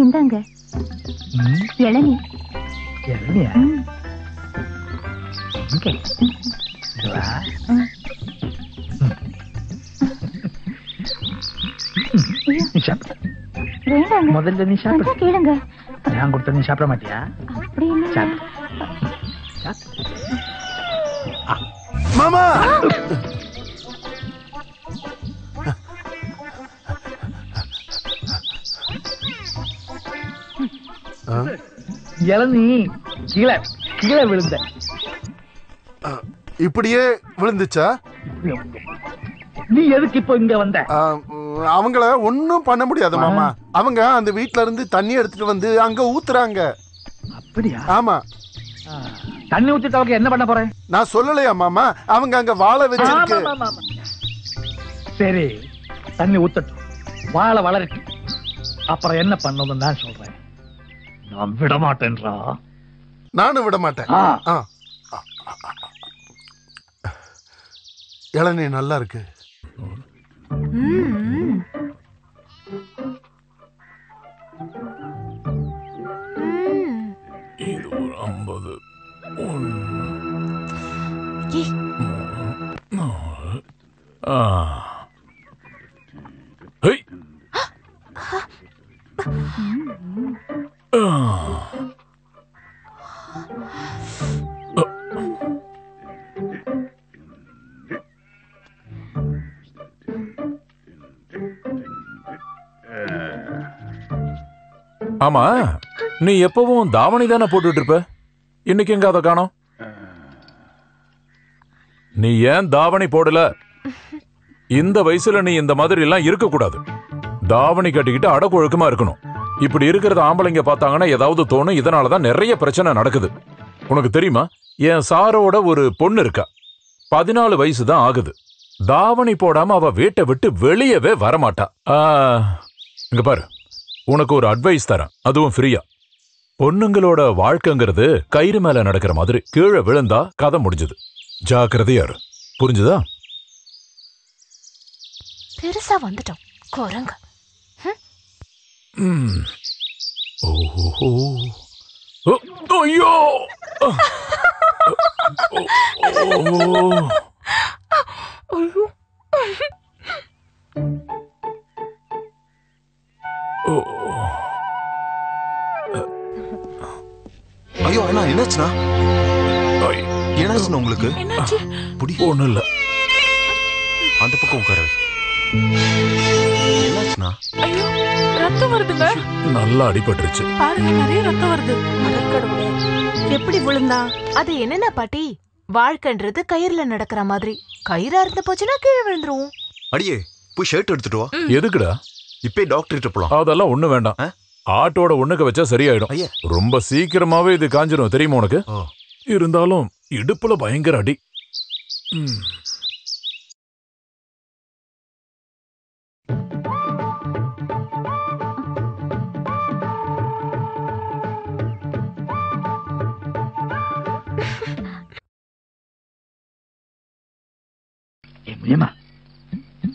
இந்தாங்க இளநீ. இளநியா? வேண்டாங்க, முதல்ல நீ சாப்பிட கேளுங்க. நான் கொடுத்த நீ சாப்பிட மாட்டியா? அப்படின்னு மாமா இளநீ கீழே கீழே விழுந்த. இப்படியே விழுந்துச்சா? நீ எதுக்கு இப்போ இங்க வந்த? அவங்கள ஒன்னும் பண்ண முடியாது மாமா. அவங்க அந்த வீட்ல இருந்து தண்ணி எடுத்துட்டு வந்து அங்க ஊத்துறாங்க. அப்படியா? ஆமா. தண்ணி ஊத்திட்டு அவங்க என்ன பண்ண போறேன்? நான் சொல்லலையா மாமா? அவங்க அங்க வாழை வச்சிருக்கு. சரி, தண்ணி ஊத்தட்டும், வாழை வளரட்டு, அப்புறம் என்ன பண்ணணும் நான் சொல்றேன். நான் விட மாட்டேன்றா. நானும் விட மாட்டேன். இளநீ நல்லா இருக்கு. இது ஒரு 50 ஆமா, நீ எப்பவும் தாவணி தானே போட்டுட்டு இருப்ப, இன்னைக்கு எங்க அதை காணோம்? நீ ஏன் தாவணி போடல? இந்த வயசுல நீ இந்த மாதிரி எல்லாம் இருக்க கூடாது. தாவணி கட்டிக்கிட்டு அடக்கொழுக்கமா இருக்கணும். இப்படி இருக்கிறத ஆம்பளைங்க பார்த்தாங்கன்னா ஏதாவது தோணும். இதனாலதான் நிறைய பிரச்சனை நடக்குது. உனக்கு தெரியுமா, என் சாரோட ஒரு பொண்ணு இருக்கா, 14 வயசு தான் ஆகுது. தாவணி போடாம அவ வீட்டை விட்டு வெளியவே வரமாட்டா. இங்க பாரு, உனக்கு ஒரு அட்வைஸ் தரேன், அதுவும் ஃப்ரீயா. பொண்ணுங்களோட வாழ்க்கைங்கிறது கயிறு மேல நடக்கிற மாதிரி. கீழே விழுந்தா கதை முடிஞ்சது. ஜாக்கிரதையாரு, புரிஞ்சுதா? பெருசா வந்துட்டோம் குரங்கு. ஐயோ, ஐயோ அண்ணா, என்னாச்சுண்ணா? என்னாச்சுண்ணா உங்களுக்கு? ஒண்ணும் இல்ல, அந்த பக்கம் உட்கார. என்னாச்சுண்ணா? ஐயோ, ரத்தம் வருதுங்க. நல்லா அடிபட்டுருச்சு. பாருங்க, நிறைய ரத்தம் வருது. எப்படி விழுந்தா? அது என்னன்னா பாட்டி, வாழ்க்கைன்றது கயிறுல நடக்கிற மாதிரி. கயிறா இருந்த போச்சுன்னா கீழே விழுந்துருவோம். அடியே, போய் ஷர்ட் எடுத்துட்டு வா. எதுக்குடா? இப்பே டாக்டர் கிட்ட போலாம். அதெல்லாம் ஒண்ணு வேண்டாம். ஆட்டோட ஒண்ணுக்கு வச்சா சரியாயிடும். ரொம்ப சீக்கிரமாவே இது காஞ்சிரும், தெரியுமா உனக்கு? இருந்தாலும் இடுப்புல பயங்கர அடி.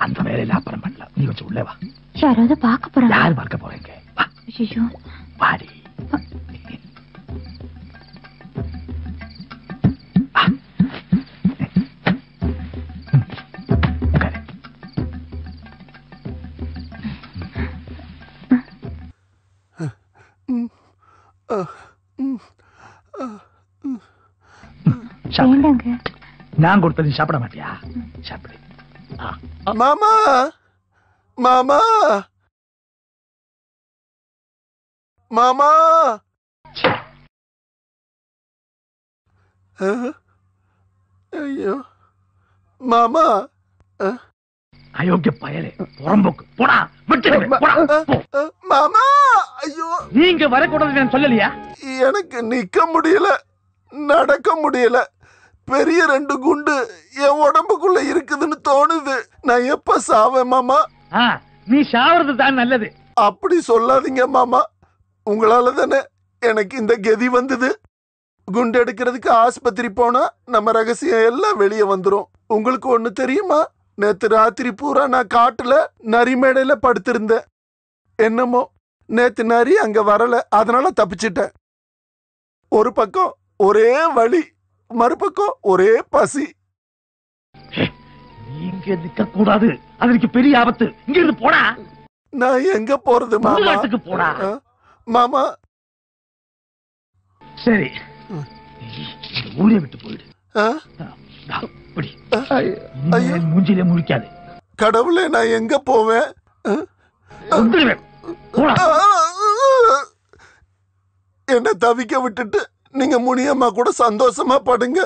அந்த வேலையில அப்புறம் பண்ணலாம், நீ கொஞ்சம் உள்ள வா. யாராவது பார்க்க போறாங்க? யாரு பார்க்க போறீங்க? ஐயோ, வாடி. வேண்டாங்க. நான் கொடுத்தது சாப்பிட மாட்டியா? சாப்பிடு. மாமா, மாமா, மாமா. ஐயோ மாமா. அயோக்கிய பயலே, புறம்போக்கு, போடா, மாமா. ஐயோ, நீங்க வரக்கூடாது நான் சொல்லலையா? எனக்கு நிக்க முடியல, நடக்க முடியல. பெரிய 2 குண்டு என் உடம்புக்குள்ள இருக்குதுன்னு தோணுது. நான் எப்ப சாவேன் மாமா? நீ சாவறது தான் நல்லது. அப்படி சொல்லாதீங்க மாமா. உங்களால தானே எனக்கு இந்த கதி வந்தது. குண்டு எடுக்கிறதுக்கு ஆஸ்பத்திரி போனா நம்ம ரகசியம் எல்லாம் வெளியே வந்துரும். உங்களுக்கு ஒண்ணு தெரியுமா? நேத்து ராத்திரி பூரா நான் காட்டுல நரிமேடையில படுத்திருந்தேன். என்னமோ நேத்து நரி அங்க வரல, அதனால தப்பிச்சிட்டேன். ஒரு பக்கம் ஒரே வலி, மறுபக்கம் ஒரே பசி. இங்க நிக்க கூடாது, அதுக்கு பெரிய ஆபத்து. இங்க இருந்து போடா. நான் எங்க போறது மாமா? நாட்டுக்கு போடா. மாமா சரி, ஊரை விட்டு போயிடு. மூஞ்சிலே முழிக்காது. கடவுளே, நான் எங்க போவேன்? என்ன தவிக்க விட்டுட்டு நீங்க முனியம்மா கூட சந்தோஷமா படுங்க.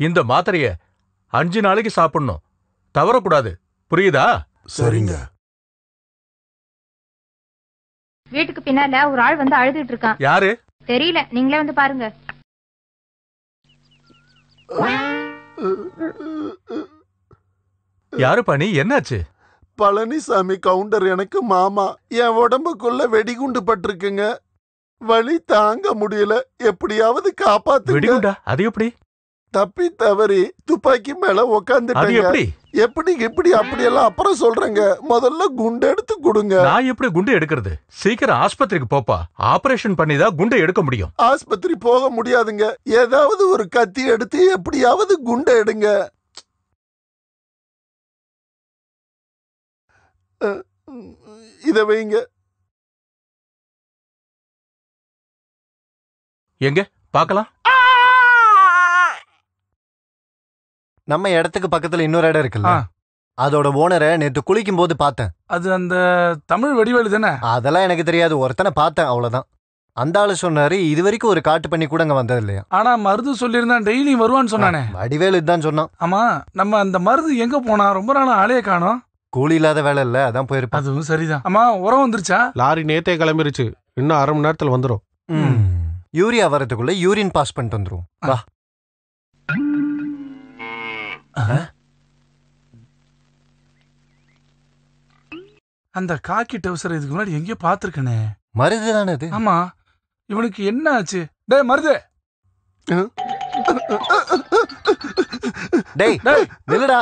இந்த மாத்திரைய 5 நாளைக்கு சாப்பிடணும், தவறக்கூடாது. புரியுதா? சரிங்க. வீட்டுக்கு பின்னால ஒரு ஆள் வந்து அழுதுட்டு இருக்கான். யாரு? தெரியல, நீங்களே வந்து பாருங்க. யாரு பண்ணி? என்னாச்சு? பழனிசாமி கவுண்டர் எனக்கு மாமா. என் உடம்புக்குள்ள வெடிகுண்டு பட்டிருக்குங்க. வலி தாங்க முடியல, எப்படியாவது காப்பாத்து. வெடிகுண்டா? அது எப்படி? தப்பி தவறி துப்பாக்கி மேல உக்காந்துட்டேன். எப்படி இப்படி அப்படியெல்லாம் அப்புறம் சொல்றேங்க. முதல்ல குண்டு எடுத்து கொடுங்க. நான் எப்படி குண்டு எடுக்கிறது? சீக்கிரம் ஆஸ்பத்திரிக்கு போப்பா. ஆபரேஷன் பண்ணிதான் குண்டை எடுக்க முடியும். ஆஸ்பத்திரி போக முடியாதுங்க. ஏதாவது ஒரு கத்தி எடுத்து எப்படியாவது குண்டை எடுங்க. இத வைங்க. எங்க பார்க்கலாம்? நம்ம இடத்துக்கு பக்கத்துல இன்னொரு இடம் இருக்குல்ல, அதோட ஓனரை நேத்து குளிக்கும் போது பார்த்தேன். அது அந்த தமிழ் வடிவேலு தானே? அதெல்லாம் எனக்கு தெரியாது, ஒருத்தனை பார்த்தேன், அவ்வளவுதான். அந்த ஆளு சொன்னாரு இது வரைக்கும் ஒரு காட்டு பண்ணி கூட அங்க வந்தது இல்லையா. ஆனா மருது சொல்லியிருந்தான், டெய்லி வருவான்னு சொன்னானே. வடிவேலு இதுதான் சொன்னான். ஆமா, நம்ம அந்த மருது எங்க போனா? ரொம்ப நாள் ஆளையே காணோம். கூலி இல்லாத வேலை இல்ல, அதான் போயிருப்பான். அதுவும் சரிதான். ஆமா, உரம் வந்துருச்சா? லாரி நேத்தே கிளம்பிருச்சு, இன்னும் 1/2 மணி நேரத்துல வந்துடும். யூரியா வரதுக்குள்ள யூரின் பாஸ் பண்ணிட்டு வந்துரும். வா. அந்த காக்கி டவுசர் இதுக்கு முன்னாடி எங்கேயோ பாத்துருக்கனே. மருது தானே அது? ஆமா, இவனுக்கு என்ன ஆச்சு? டேய் மருது, டேய் நில்லுடா.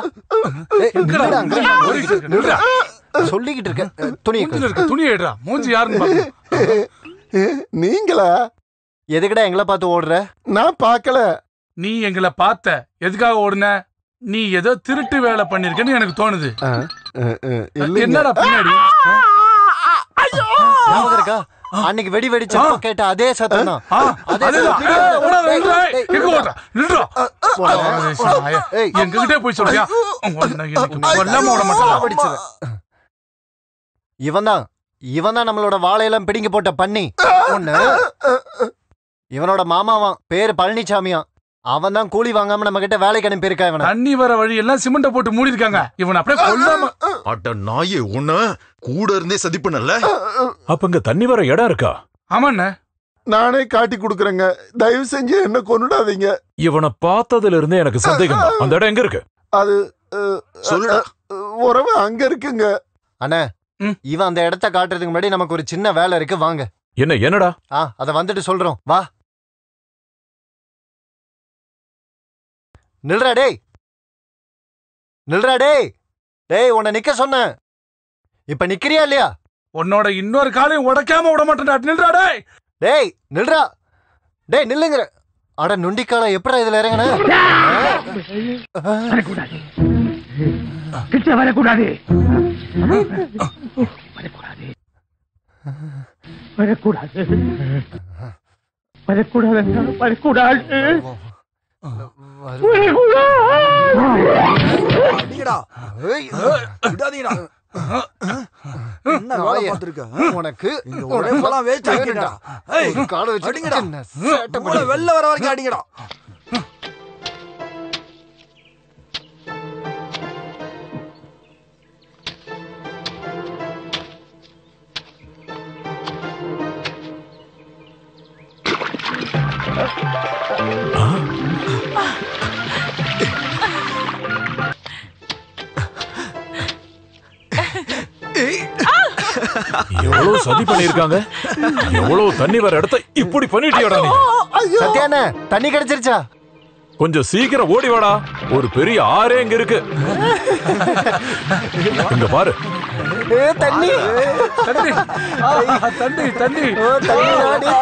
சொல்லிக்கிட்டு இருக்க. துணி எடுறா. மூஞ்சி யாருன்னு நீங்களா? எதுக்குடா எங்களை பார்த்து ஓடுற? நான் பார்க்கல. நீ எங்களை பார்த்த, எதுக்காக ஓடுன? நீ ஏதோ திருட்டு வேலை பண்ணிருக்கன்னு எனக்கு தோணுது. என்னடா பின்னாடி? இருக்கா? அன்னைக்கு வெடி வெடிச்சப்ப கேட்ட அதே சத்தம் தான். எங்ககிட்ட போய் சொல்றியா? இவன் தான் நம்மளோட வாழையெல்லாம் பிடிங்க போட்ட பண்ணி. இவனோட மாமாவான், பேரு பழனிசாமியா. அவன் தான் கூலி வாங்காம நம்ம கிட்ட வேலைக்கு அனுப்பியிருக்கா. இவன் தண்ணி வர வழி எல்லாம் சிமெண்ட போட்டு மூடி இருக்காங்க. இவன் அப்படியே கொல்லாம. அட நாயே, உன்ன கூட இருந்தே சதி பண்ணல. அப்ப இங்க தண்ணி வர இடம் இருக்கா? ஆமாண்ணே, நானே காட்டி கொடுக்குறேங்க. தயவு செஞ்சு என்ன கொன்னுடாதீங்க. இவனை பார்த்ததுல இருந்தே எனக்கு சந்தேகம். அந்த இடம் எங்க இருக்கு? அது உறவு அங்க இருக்குங்க. அண்ணா, இவன் அந்த இடத்த காட்டுறதுக்கு முன்னாடி நமக்கு ஒரு சின்ன வேலை இருக்கு, வாங்க. என்னடா? அத வந்துட்டு சொல்றோம், வா. நில்றா டேய், நில்றா டேய். டேய், உன்னை நிக்க சொன்ன, இப்ப நிக்கிறியா இல்லையா? உன்னோட இன்னொரு காலையும் உடைக்காம விட மாட்டேன். நில்றா டேய். டேய் நில்றா. டேய் நில்லுங்கிற. அட நுண்டிக்கால எப்படா இதுல இறங்கின? வரக்கூடாது, வரக்கூடாது, வரக்கூடாது, வரக்கூடாது. உனக்கு வெளில வர வரைக்கும் அடிங்கடா. எவ்வளவு சதி பண்ணிருக்காங்க. எவ்வளவு தண்ணி வர இடத்த இப்படி பண்ணிட்டியாடா நீ? சத்யாண்ணே, தண்ணி கிடைச்சிருச்சா? கொஞ்சம் சீக்கிரம் ஓடி வாடா. ஒரு பெரிய ஆறே இங்க இருக்கு. இங்க பாரு. தண்ணி தண்ணி தண்ணி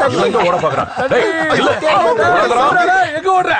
தண்ணி எங்க ஓட பாக்குறான்? எங்க ஓடுற?